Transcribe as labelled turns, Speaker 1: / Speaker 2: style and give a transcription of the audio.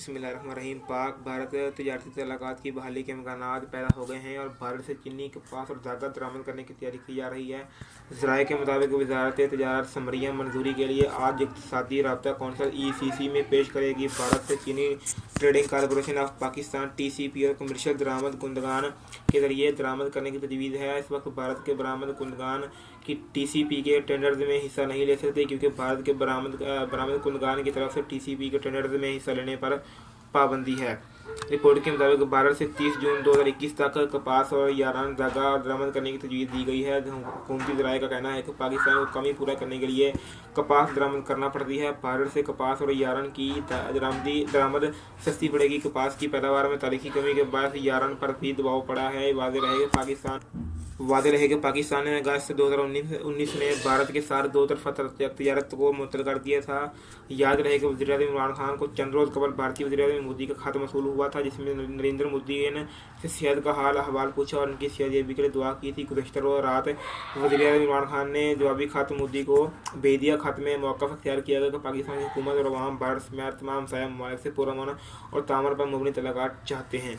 Speaker 1: बिस्मिल्लाहिर्रहमानिर्रहीम। पाक भारत तजारती तल्लुकात की बहाली के इम्कानात पैदा हो गए हैं और भारत से चीनी, कपास और धागा दरामद करने की तैयारी की जा रही है। ज़राए के मुताबिक वज़ारत तजारत समरिया मंजूरी के लिए आज इक़्तिसादी राब्ता कौंसिल (ECC) में पेश करेगी। भारत से चीनी trading corporation of Pakistan (TCP) और कमर्शियल दरामद कुंदगान के ज़रिए दरामद करने की तजवीज़ है। इस वक्त भारत के बरामद कुंदगान की TCP के टेंडर्स में हिस्सा नहीं ले सकते, क्योंकि भारत के बरामद कुंदगान की तरफ से TCP के टेंडर्स में हिस्सा लेने पर पाबंदी है। रिपोर्ट के मुताबिक भारत से 30 जून 2021 तक कपास और यारान धागा दरामद करने की तजवीज़ दी गई है। हुकूमती ज़राए का कहना है कि पाकिस्तान को कमी पूरा करने के लिए कपास दरामद करना पड़ती है। भारत से कपास और यारान की दरामद सस्ती पड़ेगी। कपास की पैदावार में तारीखी कमी के बाद यारान पर भी दबाव पड़ा है। वादे रहे कि पाकिस्तान ने अगस्त 2019 में भारत के साथ दो तरफा तजारत को मुअत्तल कर दिया था। याद रहे कि वज़ीर-ए-आज़म इमरान खान को चंद रोज़ कबल भारतीय वज़ीर-ए-आज़म मोदी का खत मौसूल हुआ था, जिसमें नरेंद्र मोदी ने सेहत का हाल अहवाल पूछा और उनकी सेहतयाबी के लिए दुआ की थी। गुज़श्ता रात वज़ीर-ए-आज़म इमरान खान ने जवाबी खत मोदी को भेज दिया। खत में मौक़िफ़ अख्तियार किया गया कि पाकिस्तान की हुकूमत और अवाम भारत समेत तमाम हमसाया ममालिक से पुरअमन और तामर पर मबनी तल्लुकात चाहते हैं।